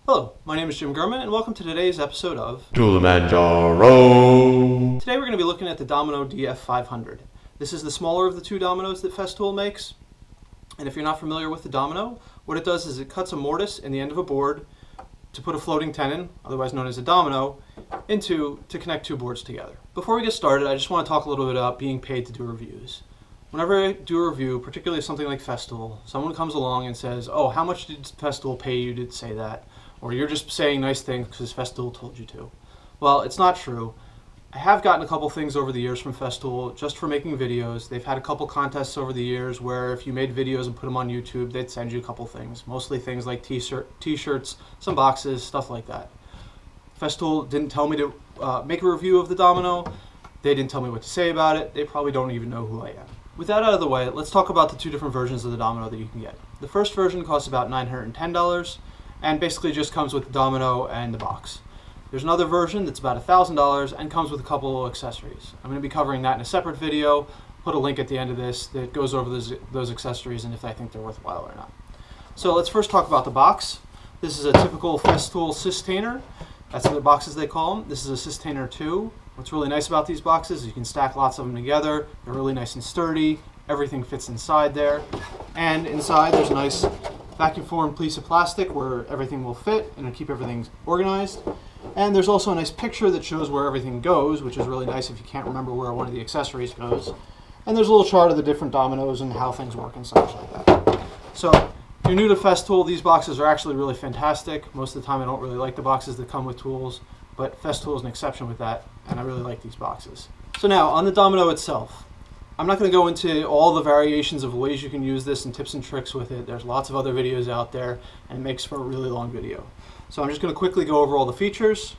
Hello, my name is Jim Gurman and welcome to today's episode of Kilimanjaro. Today we're going to be looking at the Domino DF 500. This is the smaller of the two dominoes that Festool makes. And if you're not familiar with the Domino, what it does is it cuts a mortise in the end of a board to put a floating tenon, otherwise known as a domino, to connect two boards together. Before we get started, I just want to talk a little bit about being paid to do reviews. Whenever I do a review, particularly something like Festool, someone comes along and says, "Oh, how much did Festool pay you to say that?" Or "You're just saying nice things because Festool told you to." Well, it's not true. I have gotten a couple things over the years from Festool just for making videos. They've had a couple contests over the years where if you made videos and put them on YouTube, they'd send you a couple things. Mostly things like t-shirts, some boxes, stuff like that. Festool didn't tell me to make a review of the Domino. They didn't tell me what to say about it. They probably don't even know who I am. With that out of the way, let's talk about the two different versions of the Domino that you can get. The first version costs about $910 and basically just comes with the Domino and the box. There's another version that's about $1,000 and comes with a couple of accessories. I'm going to be covering that in a separate video. Put a link at the end of this that goes over those accessories and if I think they're worthwhile or not. So let's first talk about the box. This is a typical Festool Systainer. That's what the boxes they call them. This is a Systainer 2. What's really nice about these boxes is you can stack lots of them together. They're really nice and sturdy. Everything fits inside there. And inside there's a nice vacuum formed piece of plastic where everything will fit and it'll keep everything organized. And there's also a nice picture that shows where everything goes, which is really nice if you can't remember where one of the accessories goes. And there's a little chart of the different dominoes and how things work and such like that. So if you're new to Festool, these boxes are actually really fantastic. Most of the time I don't really like the boxes that come with tools, but Festool is an exception with that, and I really like these boxes. So now, on the Domino itself, I'm not going to go into all the variations of ways you can use this and tips and tricks with it. There's lots of other videos out there, and it makes for a really long video. So I'm just going to quickly go over all the features.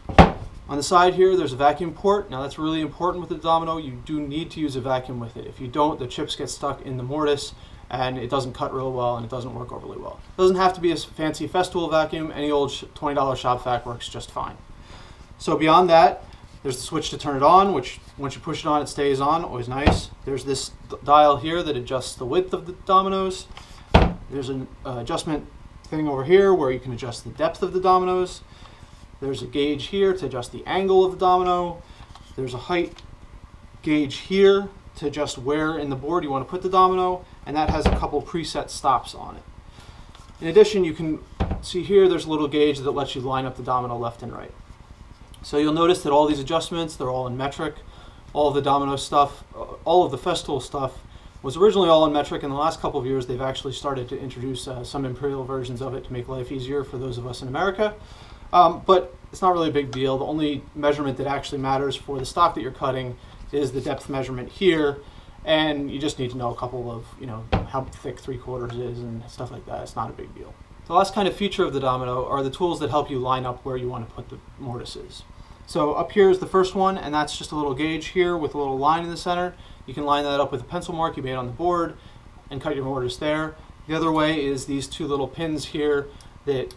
On the side here, there's a vacuum port. Now that's really important with the Domino. You do need to use a vacuum with it. If you don't, the chips get stuck in the mortise, and it doesn't cut real well, and it doesn't work overly well. It doesn't have to be a fancy Festool vacuum. Any old $20 shop vac works just fine. So beyond that, there's the switch to turn it on, which once you push it on, it stays on, always nice. There's this dial here that adjusts the width of the dominoes. There's an adjustment thing over here where you can adjust the depth of the dominoes. There's a gauge here to adjust the angle of the domino. There's a height gauge here to adjust where in the board you want to put the domino, and that has a couple preset stops on it. In addition, you can see here there's a little gauge that lets you line up the domino left and right. So you'll notice that all these adjustments, they're all in metric. All of the Domino stuff, all of the Festool stuff was originally all in metric. In the last couple of years, they've actually started to introduce some imperial versions of it to make life easier for those of us in America. But it's not really a big deal. The only measurement that actually matters for the stock that you're cutting is the depth measurement here. And you just need to know a couple of, how thick 3/4 is and stuff like that. It's not a big deal. The last kind of feature of the Domino are the tools that help you line up where you want to put the mortises. So up here is the first one, and that's just a little gauge here with a little line in the center. You can line that up with a pencil mark you made on the board and cut your mortise there. The other way is these two little pins here that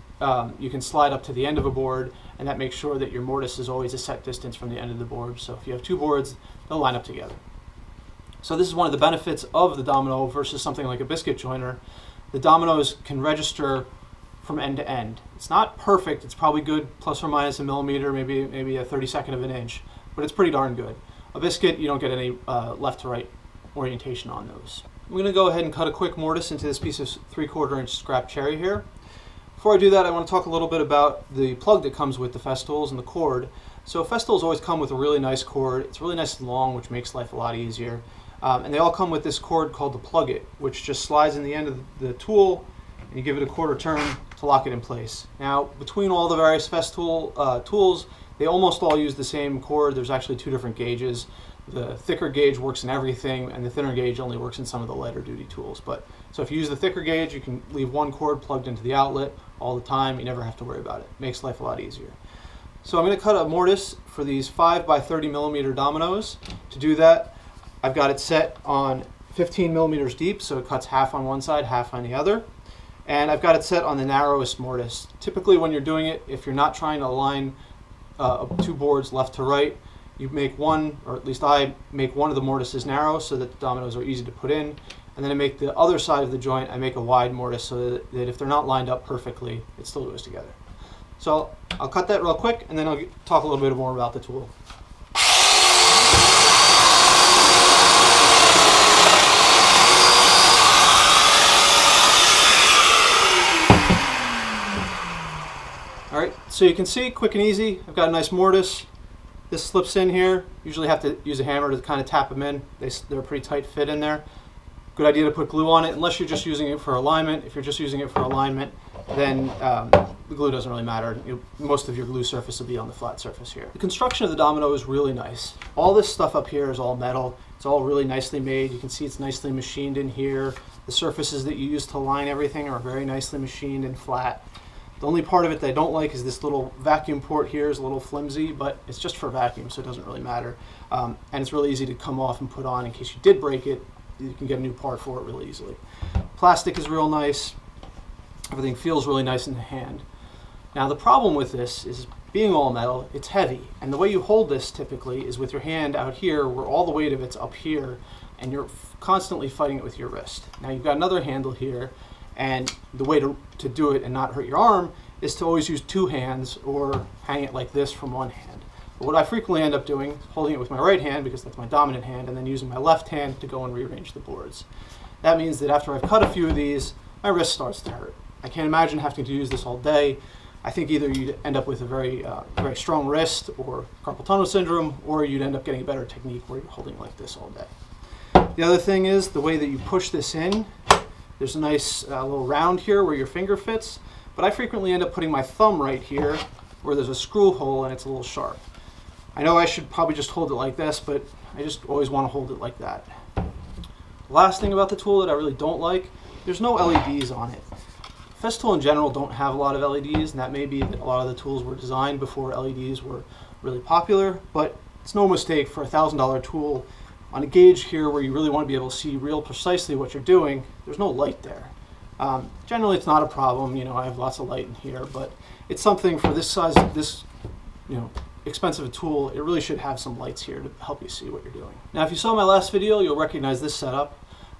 you can slide up to the end of a board, and that makes sure that your mortise is always a set distance from the end of the board. So if you have two boards, they'll line up together. So this is one of the benefits of the Domino versus something like a biscuit joiner. The Dominoes can register from end to end. It's not perfect. It's probably good plus or minus a millimeter, maybe a 32nd of an inch, but it's pretty darn good. A biscuit, you don't get any left to right orientation on those. I'm going to go ahead and cut a quick mortise into this piece of 3/4 inch scrap cherry here. Before I do that, I want to talk a little bit about the plug that comes with the Festools and the cord. So Festools always come with a really nice cord. It's really nice and long, which makes life a lot easier. And they all come with this cord called the plug it, which just slides in the end of the tool, and you give it a quarter turn to lock it in place. Now, between all the various Festool tools, they almost all use the same cord. There's actually two different gauges. The thicker gauge works in everything, and the thinner gauge only works in some of the lighter duty tools. So if you use the thicker gauge, you can leave one cord plugged into the outlet all the time. You never have to worry about it. Makes life a lot easier. So I'm going to cut a mortise for these 5 by 30 millimeter dominoes. To do that, I've got it set on 15 millimeters deep, so it cuts half on one side, half on the other. And I've got it set on the narrowest mortise. Typically when you're doing it, if you're not trying to align two boards left to right, you make one, or at least I make one of the mortises narrow so that the dominoes are easy to put in. And then I make the other side of the joint, I make a wide mortise so that if they're not lined up perfectly, it still goes together. So I'll cut that real quick and then I'll talk a little bit more about the tool. Alright, so you can see, quick and easy, I've got a nice mortise. This slips in here. Usually have to use a hammer to kind of tap them in. They're a pretty tight fit in there. Good idea to put glue on it, unless you're just using it for alignment. If you're just using it for alignment, then the glue doesn't really matter. Most of your glue surface will be on the flat surface here. The construction of the domino is really nice. All this stuff up here is all metal. It's all really nicely made. You can see it's nicely machined in here. The surfaces that you use to line everything are very nicely machined and flat. The only part of it that I don't like is this little vacuum port here is a little flimsy, but it's just for vacuum, so it doesn't really matter. And it's really easy to come off and put on in case you did break it. You can get a new part for it really easily. Plastic is real nice. Everything feels really nice in the hand. Now the problem with this is, being all metal, it's heavy. And the way you hold this typically is with your hand out here, where all the weight of it's up here, and you're constantly fighting it with your wrist. Now you've got another handle here, and the way to do it and not hurt your arm is to always use two hands or hang it like this from one hand. But what I frequently end up doing is holding it with my right hand, because that's my dominant hand, and then using my left hand to go and rearrange the boards. That means that after I've cut a few of these, my wrist starts to hurt. I can't imagine having to use this all day. I think either you'd end up with a very strong wrist or carpal tunnel syndrome, or you'd end up getting a better technique where you're holding like this all day. The other thing is the way that you push this in. There's a nice little round here where your finger fits, but I frequently end up putting my thumb right here where there's a screw hole and it's a little sharp. I know I should probably just hold it like this, but I just always want to hold it like that. The last thing about the tool that I really don't like, there's no LEDs on it. Festool in general don't have a lot of LEDs, and that may be that a lot of the tools were designed before LEDs were really popular, but it's no mistake for a $1,000 tool. On a gauge here where you really want to be able to see real precisely what you're doing, there's no light there. Generally it's not a problem, I have lots of light in here, but it's something for this size, this expensive a tool, it really should have some lights here to help you see what you're doing. Now if you saw my last video, you'll recognize this setup.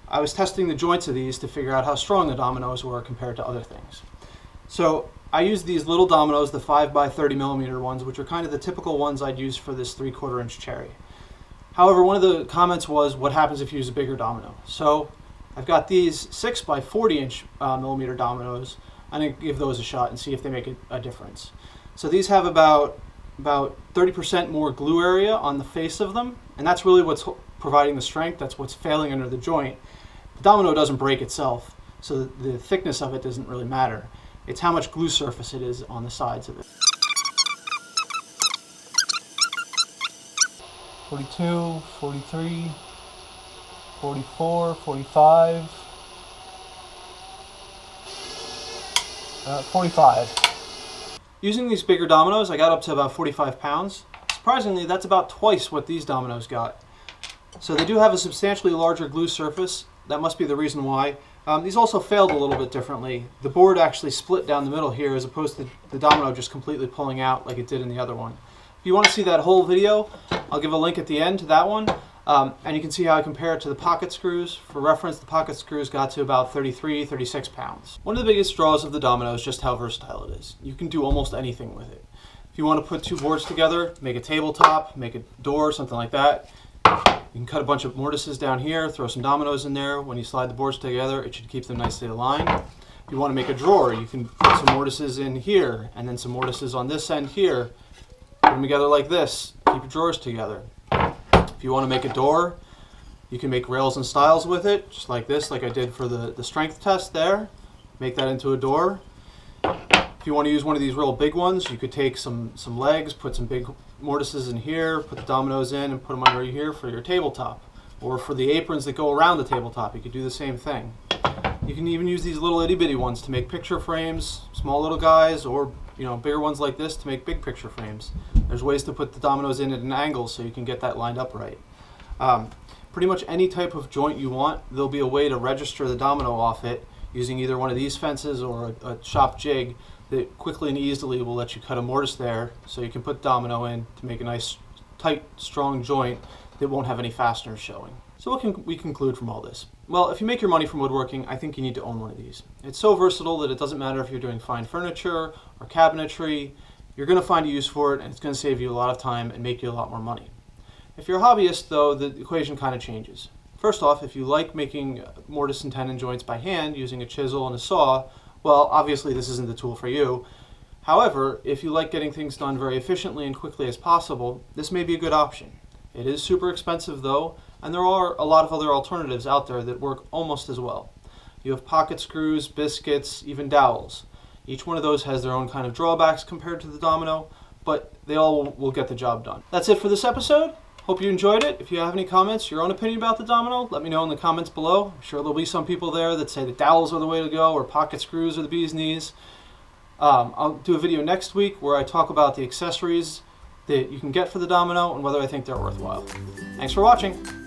I was testing the joints of these to figure out how strong the dominoes were compared to other things. So I used these little dominoes, the 5x30mm ones, which are kind of the typical ones I'd use for this 3/4 inch cherry. However, one of the comments was, what happens if you use a bigger domino? So I've got these 6x40 millimeter dominoes. I'm going to give those a shot and see if they make a difference. So these have about 30% more glue area on the face of them, and that's really what's providing the strength. That's what's failing under the joint. The domino doesn't break itself, so the thickness of it doesn't really matter. It's how much glue surface it is on the sides of it. 42, 43, 44, 45, 45. Using these bigger dominoes, I got up to about 45 pounds. Surprisingly, that's about twice what these dominoes got. So they do have a substantially larger glue surface. That must be the reason why. These also failed a little bit differently. The board actually split down the middle here, as opposed to the domino just completely pulling out like it did in the other one. If you want to see that whole video, I'll give a link at the end to that one, and you can see how I compare it to the pocket screws. For reference, the pocket screws got to about 33, 36 pounds. One of the biggest draws of the domino is just how versatile it is. You can do almost anything with it. If you want to put two boards together, make a tabletop, make a door, something like that, you can cut a bunch of mortises down here, throw some dominoes in there. When you slide the boards together, it should keep them nicely aligned. If you want to make a drawer, you can put some mortises in here, and then some mortises on this end here. Put them together like this, keep your drawers together. If you want to make a door, you can make rails and stiles with it, just like this, like I did for the strength test there. Make that into a door. If you want to use one of these real big ones, you could take some legs, put some big mortises in here, put the dominoes in, and put them under here for your tabletop. Or for the aprons that go around the tabletop, you could do the same thing. You can even use these little itty bitty ones to make picture frames, small little guys, or bigger ones like this to make big picture frames. There's ways to put the dominoes in at an angle so you can get that lined up right. Pretty much any type of joint you want, there'll be a way to register the domino off it using either one of these fences or a shop jig that quickly and easily will let you cut a mortise there so you can put domino in to make a nice, tight, strong joint that won't have any fasteners showing. So what can we conclude from all this? Well, if you make your money from woodworking, I think you need to own one of these. It's so versatile that it doesn't matter if you're doing fine furniture or cabinetry, you're going to find a use for it, and it's going to save you a lot of time and make you a lot more money. If you're a hobbyist, though, the equation kind of changes. First off, if you like making mortise and tenon joints by hand using a chisel and a saw, well, obviously this isn't the tool for you. However, if you like getting things done very efficiently and quickly as possible, this may be a good option. It is super expensive though, and there are a lot of other alternatives out there that work almost as well. You have pocket screws, biscuits, even dowels. Each one of those has their own kind of drawbacks compared to the Domino, but they all will get the job done. That's it for this episode. Hope you enjoyed it. If you have any comments, your own opinion about the Domino, let me know in the comments below. I'm sure there'll be some people there that say the dowels are the way to go, or pocket screws are the bee's knees. I'll do a video next week where I talk about the accessories that you can get for the Domino and whether I think they're worthwhile. Thanks for watching.